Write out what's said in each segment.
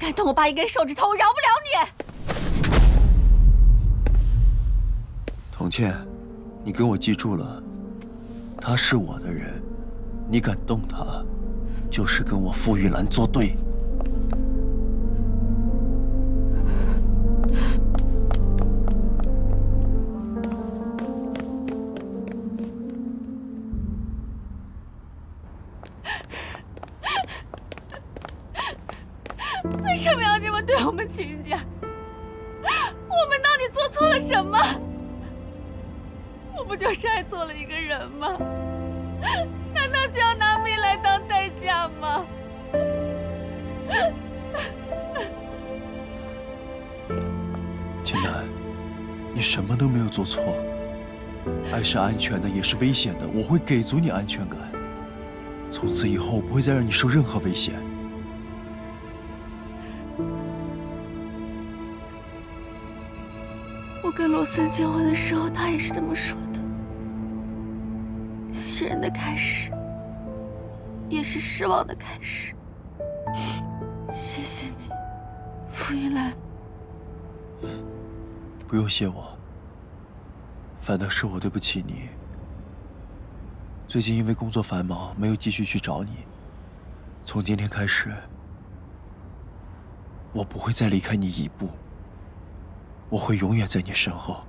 敢动我爸一根手指头，我饶不了你！童倩，你跟我记住了，他是我的人，你敢动他，就是跟我傅玉兰作对。为什么要这么对我们秦家？我们到底做错了什么？我不就是爱错了一个人吗？难道就要拿命来当代价吗？秦南，你什么都没有做错。爱是安全的，也是危险的，我会给足你安全感。从此以后，我不会再让你受任何危险。我跟罗森结婚的时候，他也是这么说的。信任的开始，也是失望的开始。谢谢你，傅玉兰。不用谢我，反倒是我对不起你。最近因为工作繁忙，没有继续去找你。从今天开始，我不会再离开你一步。我会永远在你身后。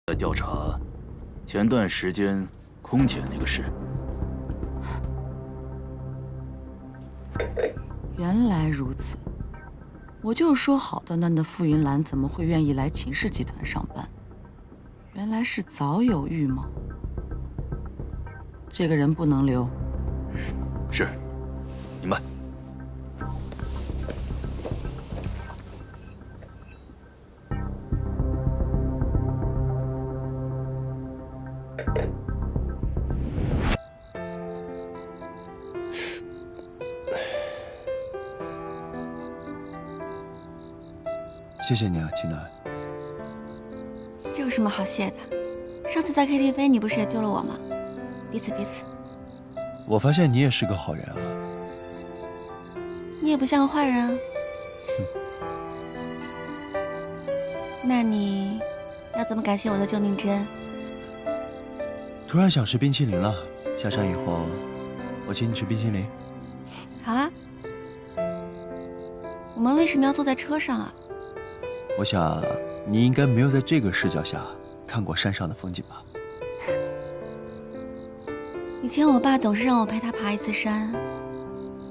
在调查前段时间空姐那个事。原来如此，我就说好端端的傅云兰怎么会愿意来秦氏集团上班？原来是早有预谋。这个人不能留。是，明白。谢谢你啊，秦南。这有什么好谢的？上次在 KTV 你不是也救了我吗？彼此彼此。我发现你也是个好人啊。你也不像个坏人啊。那你要怎么感谢我的救命之恩？突然想吃冰淇淋了，下山以后我请你吃冰淇淋。好啊。我们为什么要坐在车上啊？我想你应该没有在这个视角下看过山上的风景吧。以前我爸总是让我陪他爬一次山，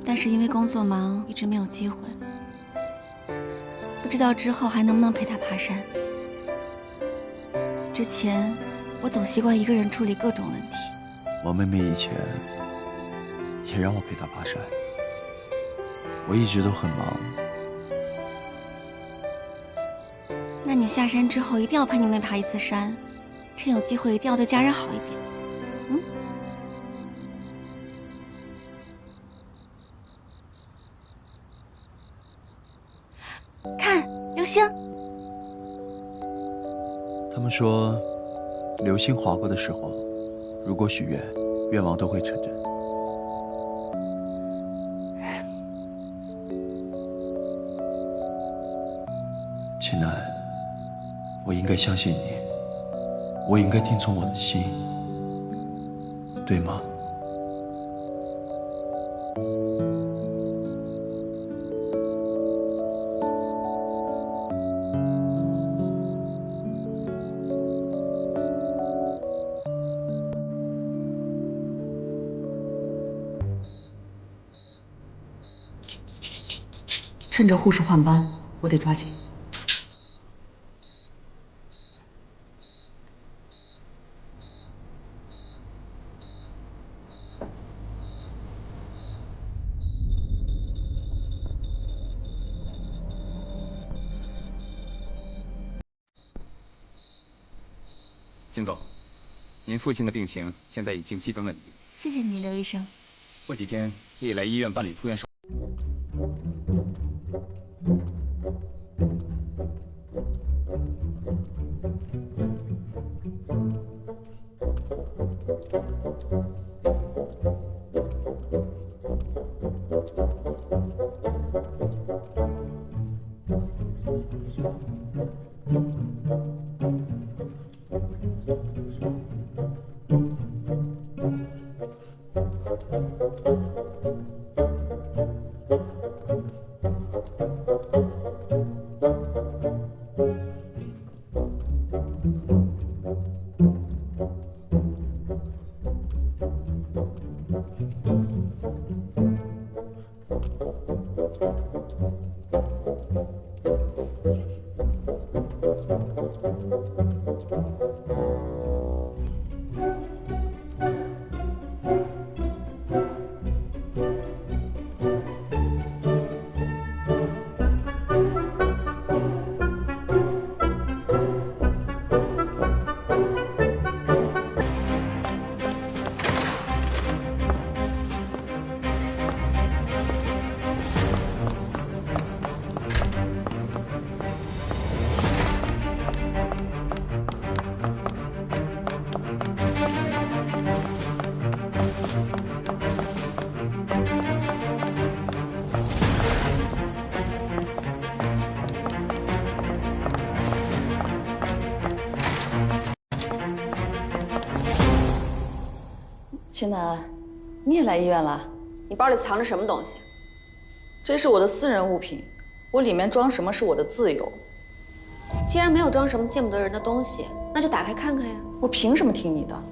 但是因为工作忙，一直没有机会。不知道之后还能不能陪他爬山。之前我总习惯一个人处理各种问题。我妹妹以前也让我陪她爬山，我一直都很忙。那你下山之后一定要陪你妹爬一次山，趁有机会一定要对家人好一点。看流星。他们说，流星划过的时候，如果许愿，愿望都会成真。秦南，我应该相信你，我应该听从我的心，对吗？趁着护士换班，我得抓紧。秦总，您父亲的病情现在已经基本稳定。谢谢你，刘医生。过几天可以来医院办理出院手续。秦南，你也来医院了？你包里藏着什么东西？这是我的私人物品，我里面装什么是我的自由。既然没有装什么见不得人的东西，那就打开看看呀。我凭什么听你的？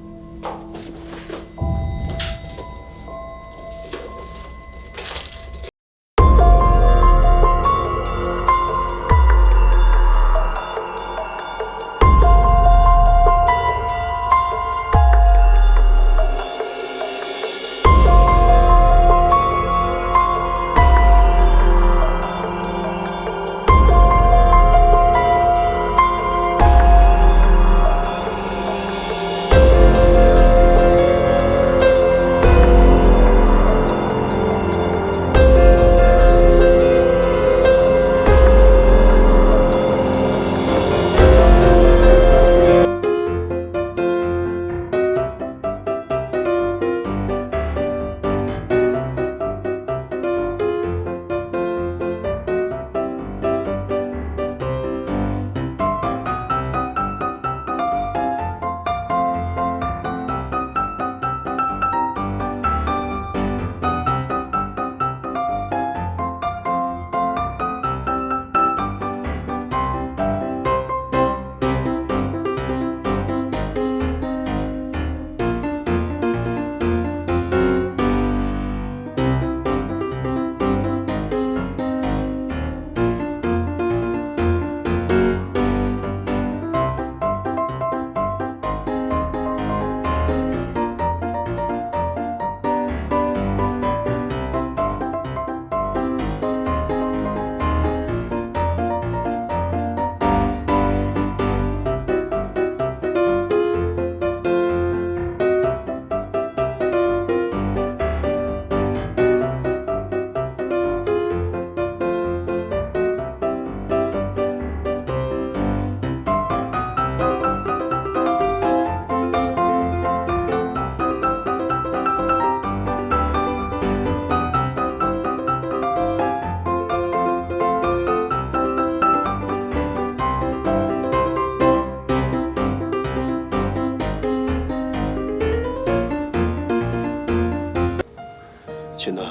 秦南，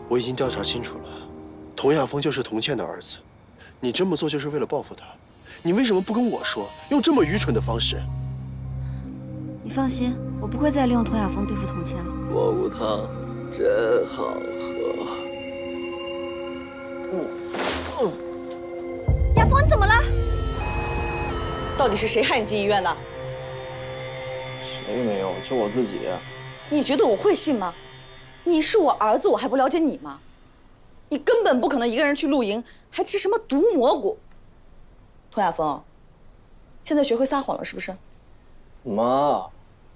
我已经调查清楚了，童亚峰就是童倩的儿子。你这么做就是为了报复他，你为什么不跟我说，用这么愚蠢的方式？你放心，我不会再利用童亚峰对付童倩了。蘑菇汤真好喝。亚峰，你怎么了？到底是谁害你进医院的？谁也没有，就我自己。你觉得我会信吗？你是我儿子，我还不了解你吗？你根本不可能一个人去露营，还吃什么毒蘑菇。童亚峰，现在学会撒谎了是不是？妈，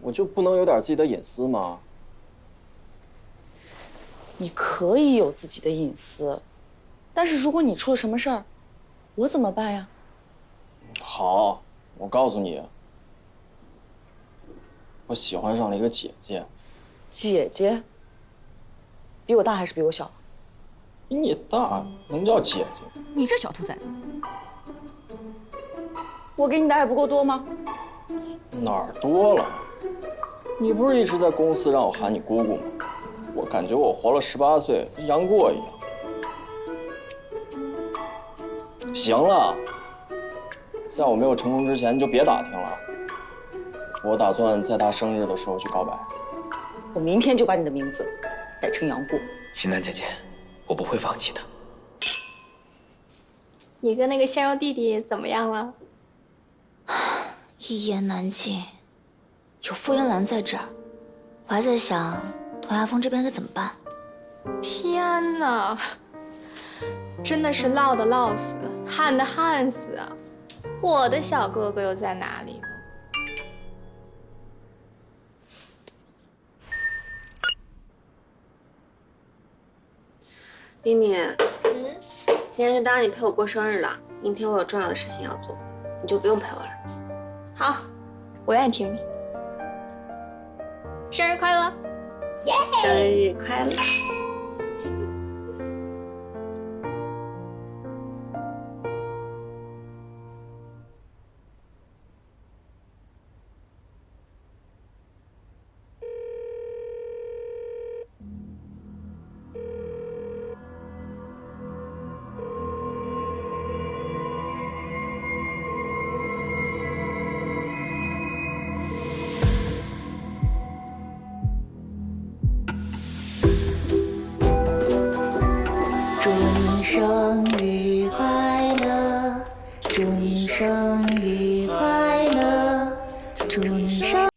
我就不能有点自己的隐私吗？你可以有自己的隐私，但是如果你出了什么事儿，我怎么办呀？好，我告诉你，我喜欢上了一个姐姐。姐姐？比我大还是比我小？比你大，能叫姐姐？你这小兔崽子！我给你的爱不够多吗？哪儿多了？你不是一直在公司让我喊你姑姑吗？我感觉我活了18岁，跟杨过一样。行了，在我没有成功之前，你就别打听了。我打算在他生日的时候去告白。我明天就把你的名字改成杨过。秦南姐姐，我不会放弃的。你跟那个鲜肉弟弟怎么样了？一言难尽。有傅云兰在这儿，我还在想童亚峰这边该怎么办。天哪，真的是闹的闹死，旱的旱死啊！我的小哥哥又在哪里呢？冰冰，今天就当你陪我过生日了。明天我有重要的事情要做，你就不用陪我了。好，我愿意听你。生日快乐！生日快乐！生日快乐，祝你生日快乐，祝你生。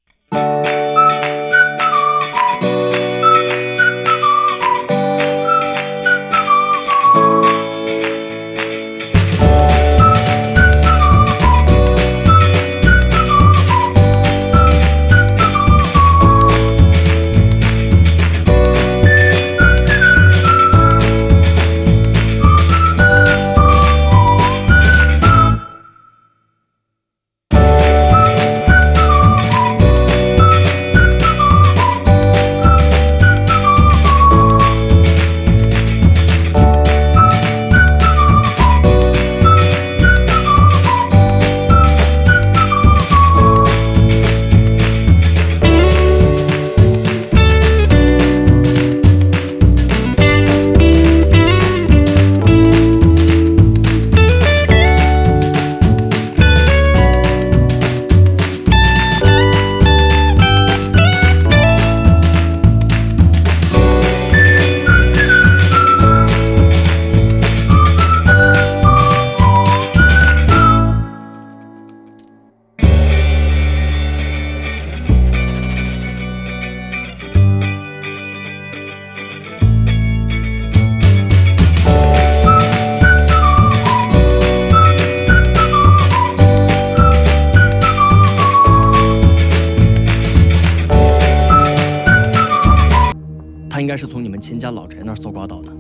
他应该是从你们秦家老宅那儿搜刮到的。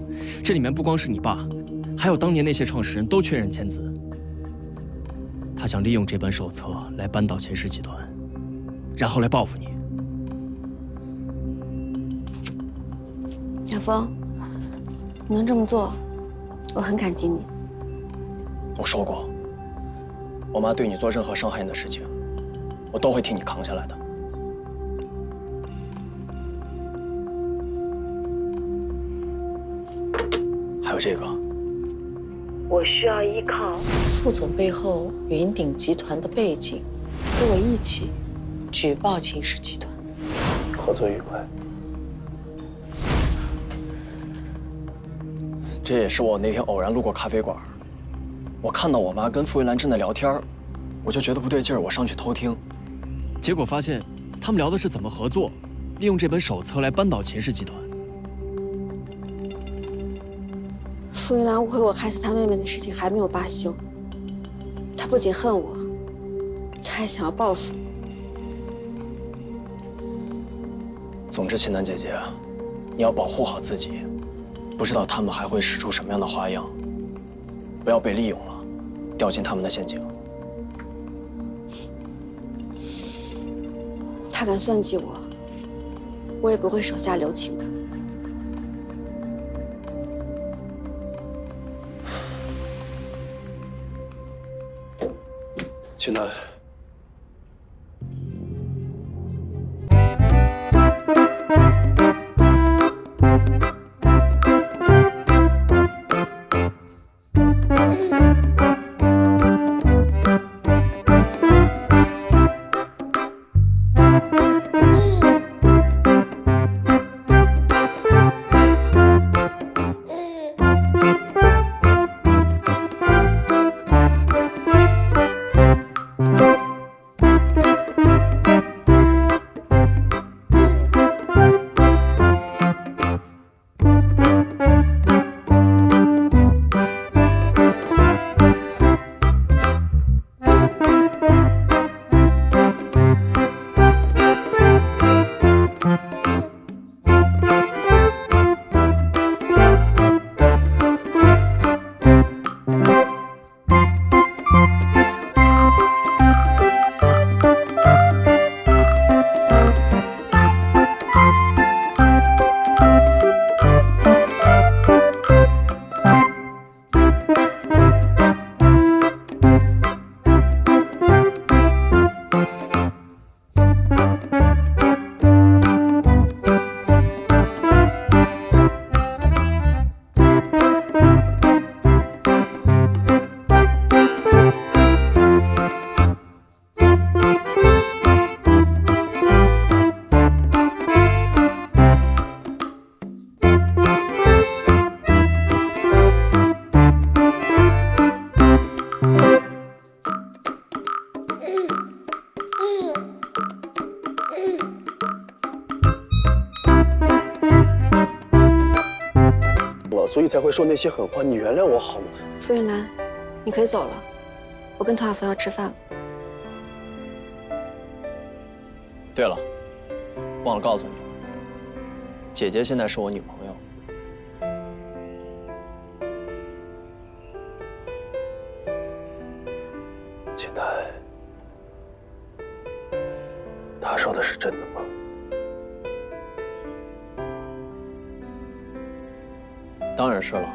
这里面不光是你爸，还有当年那些创始人都确认签字。他想利用这本手册来扳倒秦氏集团，然后来报复你。亚峰，你能这么做，我很感激你。我说过，我妈对你做任何伤害你的事情，我都会替你扛下来的。这个？我需要依靠副总背后云鼎集团的背景，跟我一起举报秦氏集团。合作愉快。这也是我那天偶然路过咖啡馆，我看到我妈跟傅云兰正在聊天，我就觉得不对劲儿，我上去偷听，结果发现他们聊的是怎么合作，利用这本手册来扳倒秦氏集团。傅云兰误会我害死他妹妹的事情还没有罢休，他不仅恨我，他还想要报复。总之，秦楠姐姐，你要保护好自己，不知道他们还会使出什么样的花样，不要被利用了，掉进他们的陷阱。他敢算计我，我也不会手下留情的。秦楠，所以才会说那些狠话，你原谅我好吗？傅云兰，你可以走了，我跟童晓峰要吃饭了。对了，忘了告诉你了，姐姐现在是我女朋友。秦楠，他说的是真的吗？当然是了。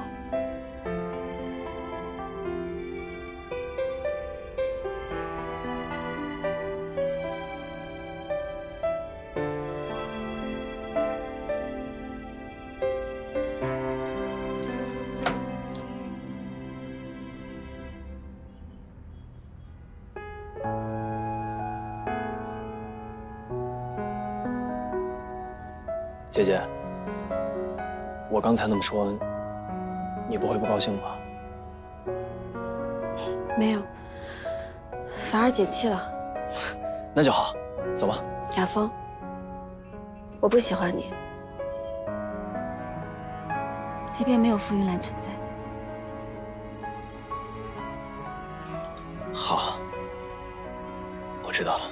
姐姐，我刚才那么说，你不会不高兴吧？没有，反而解气了。那就好，走吧。雅峰，我不喜欢你。即便没有傅云兰存在，好，我知道了。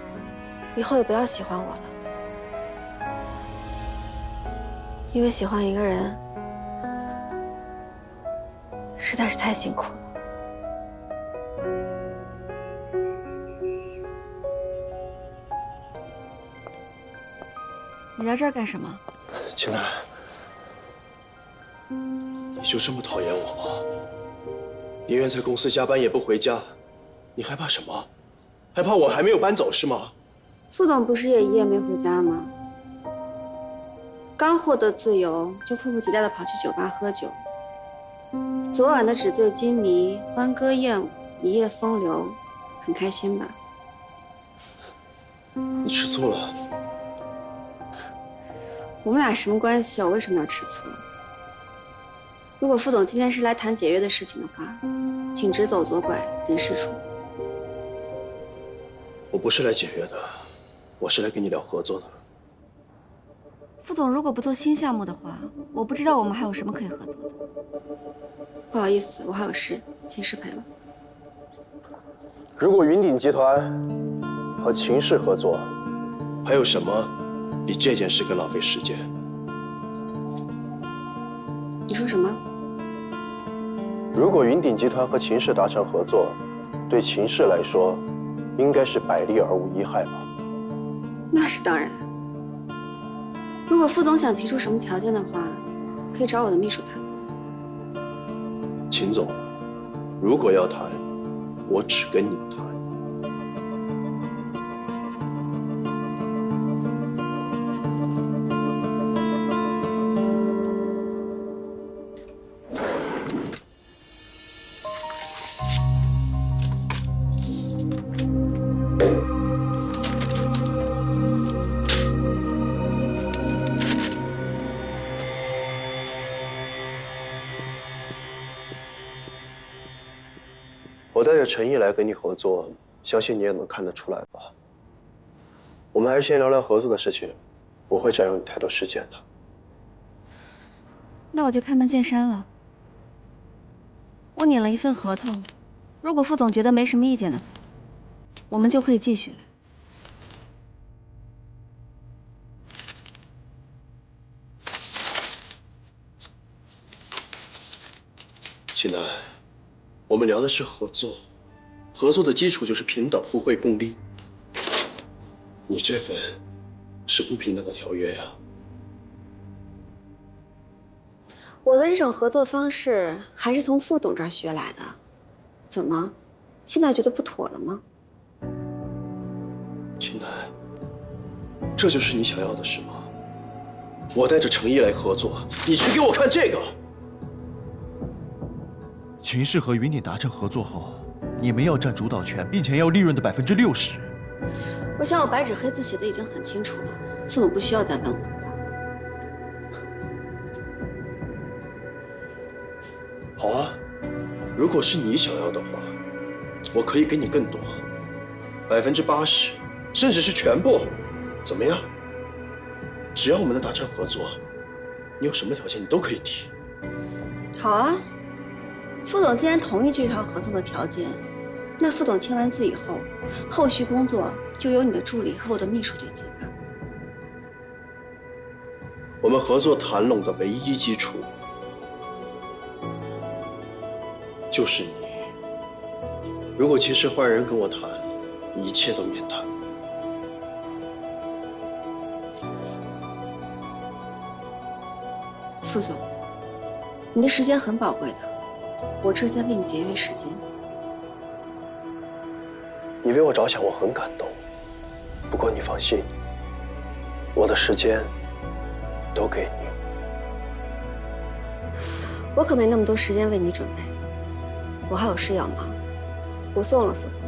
以后也不要喜欢我了，因为喜欢一个人实在是太辛苦了。你来这儿干什么？秦楠，你就这么讨厌我吗？宁愿在公司加班也不回家，你害怕什么？害怕我还没有搬走是吗？副总不是也一夜没回家吗？刚获得自由就迫不及待地跑去酒吧喝酒，昨晚的纸醉金迷、欢歌艳舞、一夜风流，很开心吧？你吃醋了？我们俩什么关系啊？我为什么要吃醋？如果副总今天是来谈解约的事情的话，请直走左拐，人事处。我不是来解约的，我是来跟你聊合作的。副总如果不做新项目的话，我不知道我们还有什么可以合作的。不好意思，我还有事，先失陪了。如果云鼎集团和秦氏合作，还有什么比这件事更浪费时间？你说什么？如果云鼎集团和秦氏达成合作，对秦氏来说，应该是百利而无一害吧？那是当然。如果副总想提出什么条件的话，可以找我的秘书谈。秦总，如果要谈，我只跟你谈。我带着诚意来跟你合作，相信你也能看得出来吧。我们还是先聊聊合作的事情，不会占用你太多时间的。那我就开门见山了。我拟了一份合同，如果副总觉得没什么意见的话，我们就可以继续了。秦南，我们聊的是合作，合作的基础就是平等、互惠、共利。你这份是不平等的条约呀。我的这种合作方式还是从副总这儿学来的，怎么，现在觉得不妥了吗？秦南，这就是你想要的是吗？我带着诚意来合作，你去给我看这个。秦氏和云鼎达成合作后，你们要占主导权，并且要利润的60%。我想我白纸黑字写的已经很清楚了，副总不需要再问我了吧？好啊，如果是你想要的话，我可以给你更多，80%，甚至是全部，怎么样？只要我们能达成合作，你有什么条件你都可以提。好啊，副总既然同意这条合同的条件，那副总签完字以后，后续工作就由你的助理和我的秘书对接吧。我们合作谈拢的唯一基础就是你。如果秦氏换人跟我谈，一切都免谈。副总，你的时间很宝贵的，我这是在为你节约时间。你为我着想，我很感动。不过你放心，我的时间都给你。我可没那么多时间为你准备，我还有事要忙，不送了，副总。